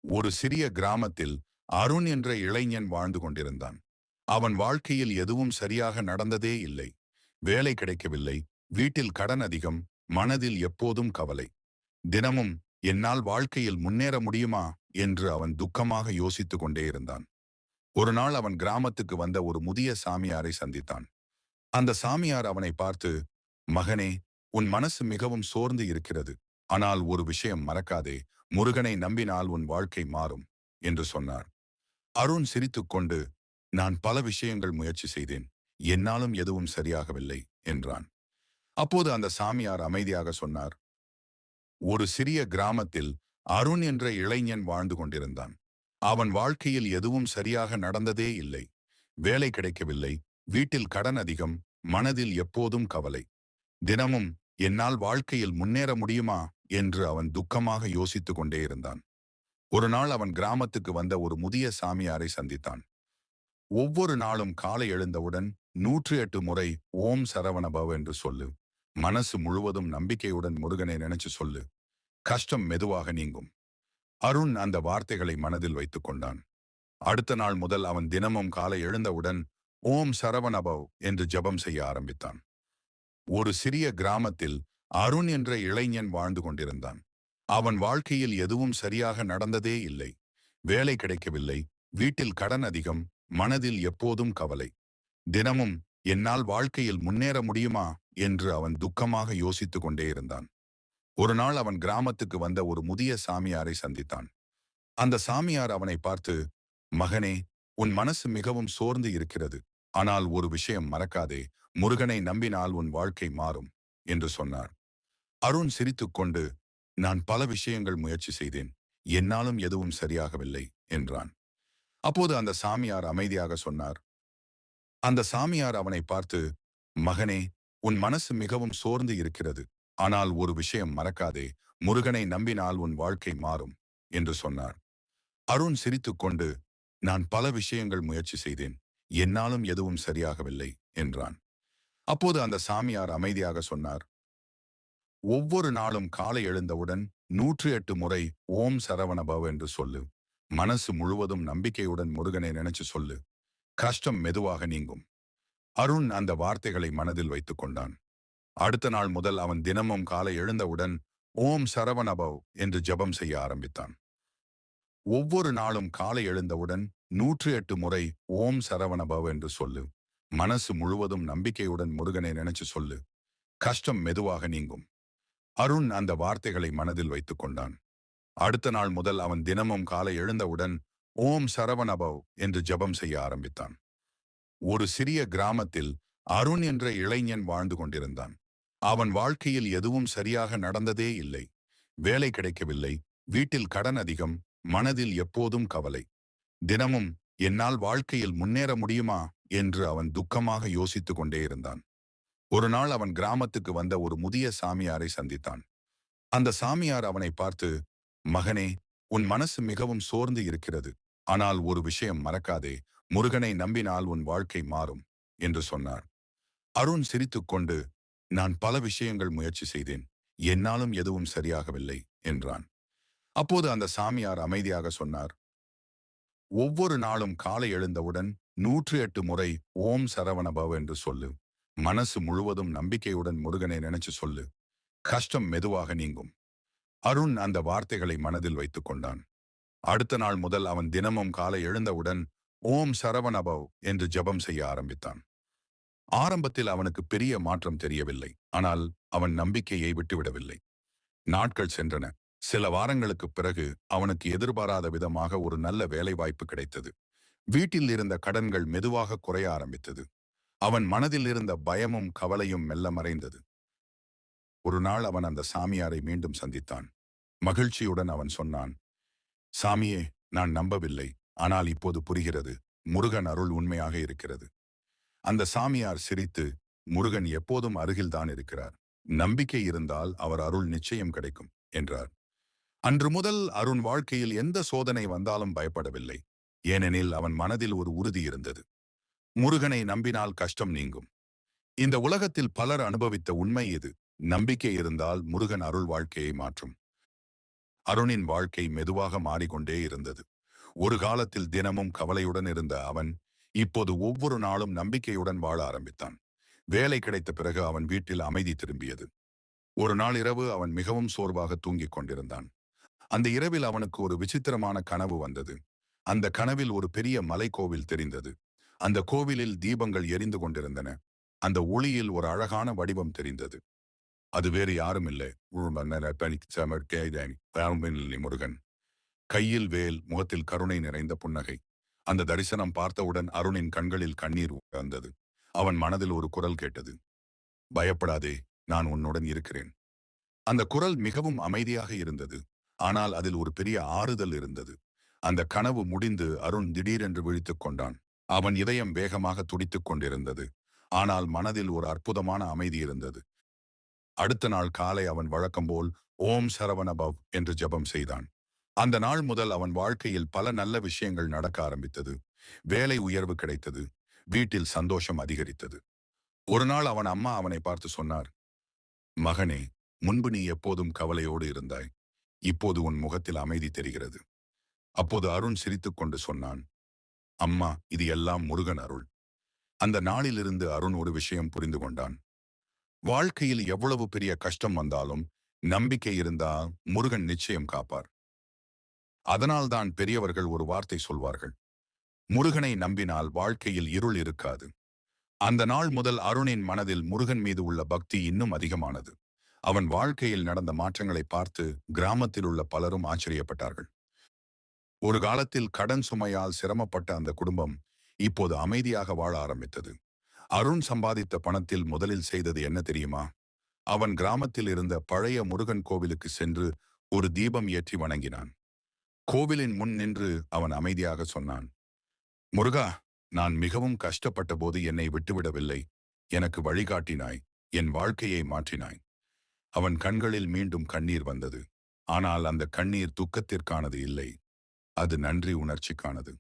ஒரு சிறிய கிராமத்தில் அருண் என்ற இளைஞன் வாழ்ந்து கொண்டிருந்தான். அவன் வாழ்க்கையில் எதுவும் சரியாக நடந்ததே இல்லை. வேலை கிடைக்கவில்லை, வீட்டில் கடன் அதிகம், மனதில் எப்போதும் கவலை. தினமும் என்னால் வாழ்க்கையில் முன்னேற முடியுமா என்று அவன் துக்கமாக யோசித்துக் கொண்டே இருந்தான். ஒரு நாள் அவன் கிராமத்துக்கு வந்த ஒரு முதிய சாமியாரை சந்தித்தான். அந்த சாமியார் அவனை பார்த்து, "மகனே, உன் மனசு மிகவும் சோர்ந்து இருக்கிறது. ஆனால் ஒரு விஷயம் மறக்காதே, முருகனை நம்பினால் உன் வாழ்க்கை மாறும்" என்று சொன்னார். அருண் சிரித்துக்கொண்டு, "நான் பல விஷயங்கள் முயற்சி செய்தேன். என்னாலும் எதுவும் சரியாகவில்லை" என்றான். அப்போது அந்த சாமியார் அமைதியாக சொன்னார், "ஒரு சிறிய கிராமத்தில் அருண் என்ற இளைஞன் வாழ்ந்து கொண்டிருந்தான். அவன் வாழ்க்கையில் எதுவும் சரியாக நடந்ததே இல்லை. வேலை கிடைக்கவில்லை, வீட்டில் கடன் அதிகம், மனதில் எப்போதும் கவலை. தினமும் என்னால் வாழ்க்கையில் முன்னேற முடியுமா என்று அவன் துக்கமாக யோசித்துக் கொண்டே இருந்தான். ஒரு நாள் அவன் கிராமத்துக்கு வந்த ஒரு முதிய சாமியாரை சந்தித்தான். ஒவ்வொரு நாளும் காலை எழுந்தவுடன் 108 முறை ஓம் சரவண பவ என்று சொல்லு. மனசு முழுவதும் நம்பிக்கையுடன் முருகனை நினைச்சு சொல்லு. கஷ்டம் மெதுவாக நீங்கும். அருண் அந்த வார்த்தைகளை மனதில் வைத்துக் கொண்டான். அடுத்த நாள் முதல் அவன் தினமும் காலை எழுந்தவுடன் ஓம் சரவண பவ் என்று ஜெபம் செய்ய ஆரம்பித்தான். ஒரு சிறிய கிராமத்தில் அருண் என்ற இளைஞன் வாழ்ந்து கொண்டிருந்தான். அவன் வாழ்க்கையில் எதுவும் சரியாக நடந்ததே இல்லை. வேலை கிடைக்கவில்லை, வீட்டில் கடன் அதிகம், மனதில் எப்போதும் கவலை. தினமும் என்னால் வாழ்க்கையில் முன்னேற முடியுமா என்று அவன் துக்கமாக யோசித்துக் கொண்டே இருந்தான். ஒரு நாள் அவன் கிராமத்துக்கு வந்த ஒரு முதிய சாமியாரை சந்தித்தான். அந்த சாமியார் அவனை பார்த்து, "மகனே, உன் மனசு மிகவும் சோர்ந்து இருக்கிறது. ஆனால் ஒரு விஷயம் மறக்காதே, முருகனை நம்பினால் உன் வாழ்க்கை மாறும்" என்று சொன்னார். அருண் சிரித்துக்கொண்டு, "நான் பல விஷயங்கள் முயற்சி செய்தேன். என்னாலும் எதுவும் சரியாகவில்லை" என்றான். அப்போது அந்த சாமியார் அமைதியாக சொன்னார். அந்த சாமியார் அவனை பார்த்து, "மகனே, உன் மனசு மிகவும் சோர்ந்து இருக்கிறது. ஆனால் ஒரு விஷயம் மறக்காதே, முருகனை நம்பினால் உன் வாழ்க்கை மாறும்" என்று சொன்னார். அருண் சிரித்துக்கொண்டு, "நான் பல விஷயங்கள் முயற்சி செய்தேன். என்னாலும் எதுவும் சரியாகவில்லை" என்றான். அப்போது அந்த சாமியார் அமைதியாக சொன்னார். "ஒவ்வொரு நாளும் காலை எழுந்தவுடன் 108 முறை ஓம் சரவண பவ என்று சொல்லு. மனசு முழுவதும் நம்பிக்கையுடன் முருகனை நினைச்சு சொல்லு. கஷ்டம் மெதுவாக நீங்கும்." அருண் அந்த வார்த்தைகளை மனதில் வைத்துக் கொண்டான். அடுத்த நாள் முதல் அவன் தினமும் காலை எழுந்தவுடன் ஓம் சரவண பவ் என்று ஜெபம் செய்ய ஆரம்பித்தான். ஒவ்வொரு நாளும் காலை எழுந்தவுடன் 108 முறை ஓம் சரவண பவ என்று சொல்லு. மனசு முழுவதும் நம்பிக்கையுடன் முருகனை நினைச்சு சொல்லு. கஷ்டம் மெதுவாக நீங்கும். அருண் அந்த வார்த்தைகளை மனதில் வைத்துக் கொண்டான். அடுத்த நாள் முதல் அவன் தினமும் காலை எழுந்தவுடன் ஓம் சரவண பவ் என்று ஜெபம் செய்ய ஆரம்பித்தான். ஒரு சிறிய கிராமத்தில் அருண் என்ற இளைஞன் வாழ்ந்து கொண்டிருந்தான். அவன் வாழ்க்கையில் எதுவும் சரியாக நடந்ததே இல்லை. வேலை கிடைக்கவில்லை, வீட்டில் கடன் அதிகம், மனதில் எப்போதும் கவலை. தினமும் என்னால் வாழ்க்கையில் முன்னேற முடியுமா என்று அவன் துக்கமாக யோசித்துக் கொண்டே இருந்தான். ஒரு நாள் அவன் கிராமத்துக்கு வந்த ஒரு முதிய சாமியாரை சந்தித்தான். அந்த சாமியார் அவனை பார்த்து, "மகனே, உன் மனசு மிகவும் சோர்ந்து இருக்கிறது. ஆனால் ஒரு விஷயம் மறக்காதே, முருகனை நம்பினால் உன் வாழ்க்கை மாறும்" என்று சொன்னார். அருண் சிரித்துக்கொண்டு, "நான் பல விஷயங்கள் முயற்சி செய்தேன். என்னாலும் எதுவும் சரியாகவில்லை" என்றான். அப்போது அந்த சாமியார் அமைதியாக சொன்னார். "ஒவ்வொரு நாளும் காலை எழுந்தவுடன் 108 முறை ஓம் சரவண பவ என்று சொல்லு. மனசு முழுவதும் நம்பிக்கையுடன் முருகனை நினைச்சு சொல்லு. கஷ்டம் மெதுவாக நீங்கும்." அருண் அந்த வார்த்தைகளை மனதில் வைத்துக் கொண்டான். அடுத்த நாள் முதல் அவன் தினமும் காலை எழுந்தவுடன் ஓம் சரவண பவ் என்று ஜெபம் செய்ய ஆரம்பித்தான். ஆரம்பத்தில் அவனுக்கு பெரிய மாற்றம் தெரியவில்லை. ஆனால் அவன் நம்பிக்கையை விட்டுவிடவில்லை. நாட்கள் சென்றன. சில வாரங்களுக்குப் பிறகு அவனுக்கு எதிர்பாராத விதமாக ஒரு நல்ல வேலைவாய்ப்பு கிடைத்தது. வீட்டில் இருந்த கடன்கள் மெதுவாக குறைய ஆரம்பித்தது. அவன் மனதில் இருந்த பயமும் கவலையும் மெல்ல மறைந்தது. ஒரு நாள் அவன் அந்த சாமியாரை மீண்டும் சந்தித்தான். மகிழ்ச்சியுடன் அவன் சொன்னான், "சாமியே, நான் நம்பவில்லை. ஆனால் இப்போது புரிகிறது. முருகன் அருள் உண்மையாக இருக்கிறது." அந்த சாமியார் சிரித்து, "முருகன் எப்போதும் அருகில்தான் இருக்கிறார். நம்பிக்கை இருந்தால் அவர் அருள் நிச்சயம் கிடைக்கும்" என்றார். அன்று முதல் அருண் வாழ்க்கையில் எந்த சோதனை வந்தாலும் பயப்படவில்லை. ஏனெனில் அவன் மனதில் ஒரு உறுதி இருந்தது. முருகனை நம்பினால் கஷ்டம் நீங்கும். இந்த உலகத்தில் பலர் அனுபவித்த உண்மை இது. நம்பிக்கை இருந்தால் முருகன் அருள் வாழ்க்கையை மாற்றும். அருணின் வாழ்க்கை மெதுவாக மாறிக்கொண்டே இருந்தது. ஒரு காலத்தில் தினமும் கவலையுடன் இருந்த அவன் இப்போது ஒவ்வொரு நாளும் நம்பிக்கையுடன் வாழ ஆரம்பித்தான். வேலை கிடைத்த பிறகு அவன் வீட்டில் அமைதி திரும்பியது. ஒரு நாள் இரவு அவன் மிகவும் சோர்வாக தூங்கிக் கொண்டிருந்தான். அந்த இரவில் அவனுக்கு ஒரு விசித்திரமான கனவு வந்தது. அந்த கனவில் ஒரு பெரிய மலைக்கோவில் தெரிந்தது. அந்த கோவிலில் தீபங்கள் எரிந்து கொண்டிருந்தன. அந்த ஒளியில் ஒரு அழகான வடிவம் தெரிந்தது. அது வேறு யாரும் இல்லை, முருகன். கையில் வேல், முகத்தில் கருணை நிறைந்த புன்னகை. அந்த தரிசனம் பார்த்தவுடன் அருணின் கண்களில் கண்ணீர் வந்தது. அவன் மனதில் ஒரு குரல் கேட்டது. பயப்படாதே, நான் உன்னுடன் இருக்கிறேன். அந்த குரல் மிகவும் அமைதியாக இருந்தது. ஆனால் அதில் ஒரு பெரிய ஆறுதல் இருந்தது. அந்த கனவு முடிந்து அருண் திடீரென்று விழித்துக் கொண்டான். அவன் இதயம் வேகமாக துடித்துக் கொண்டிருந்தது. ஆனால் மனதில் ஒரு அற்புதமான அமைதி இருந்தது. அடுத்த நாள் காலை அவன் வழக்கம்போல் ஓம் சரவணபவ் என்று ஜெபம் செய்தான். அந்த நாள் முதல் அவன் வாழ்க்கையில் பல நல்ல விஷயங்கள் நடக்க ஆரம்பித்தது. வேலை உயர்வு கிடைத்தது. வீட்டில் சந்தோஷம் அதிகரித்தது. ஒரு நாள் அவன் அம்மா அவனை பார்த்து சொன்னார், மகனே, முன்பு நீ எப்போதும் கவலையோடு இருந்தாய். இப்போது உன் முகத்தில் அமைதி தெரிகிறது. அப்போது அருண் சிரித்துக்கொண்டு சொன்னான், அம்மா, இது எல்லாம் முருகன் அருள். அந்த நாளிலிருந்து அருண் ஒரு விஷயம் புரிந்து கொண்டான். வாழ்க்கையில் எவ்வளவு பெரிய கஷ்டம் வந்தாலும் நம்பிக்கை இருந்தால் முருகன் நிச்சயம் காப்பார். அதனால்தான் பெரியவர்கள் ஒரு வார்த்தை சொல்வார்கள், முருகனை நம்பினால் வாழ்க்கையில் இருள் இருக்காது. அந்த நாள் முதல் அருணின் மனதில் முருகன் மீது உள்ள பக்தி இன்னும் அதிகமானது. அவன் வாழ்க்கையில் நடந்த மாற்றங்களை பார்த்து கிராமத்தில் உள்ள பலரும் ஆச்சரியப்பட்டார்கள். ஒரு காலத்தில் கடன் சுமையால் சிரமப்பட்ட அந்த குடும்பம் இப்போது அமைதியாக வாழ ஆரம்பித்தது. அருண் சம்பாதித்த பணத்தில் முதலில் செய்தது என்ன தெரியுமா? அவன் கிராமத்தில் இருந்த பழைய முருகன் கோவிலுக்கு சென்று ஒரு தீபம் ஏற்றி வணங்கினான். கோவிலின் முன் நின்று அவன் அமைதியாக சொன்னான், முருகா, நான் மிகவும் கஷ்டப்பட்ட போது என்னை விட்டுவிடவில்லை. எனக்கு வழிகாட்டினாய். என் வாழ்க்கையை மாற்றினாய். அவன் கண்களில் மீண்டும் கண்ணீர் வந்தது. ஆனால் அந்த கண்ணீர் துக்கத்திற்கானது இல்லை. அது நன்றி உணர்ச்சிக்கானது.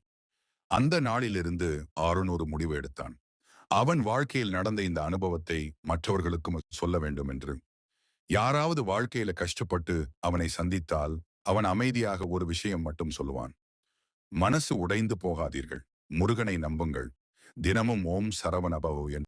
அந்த நாளிலிருந்து அருண் ஒரு முடிவு எடுத்தான். அவன் வாழ்க்கையில் நடந்த இந்த அனுபவத்தை மற்றவர்களுக்கும் சொல்ல வேண்டும் என்று. யாராவது வாழ்க்கையில கஷ்டப்பட்டு அவனை சந்தித்தால் அவன் அமைதியாக ஒரு விஷயம் மட்டும் சொல்லுவான். மனசு உடைந்து போகாதீர்கள். முருகனை நம்புங்கள். தினமும் ஓம் சரவணபவ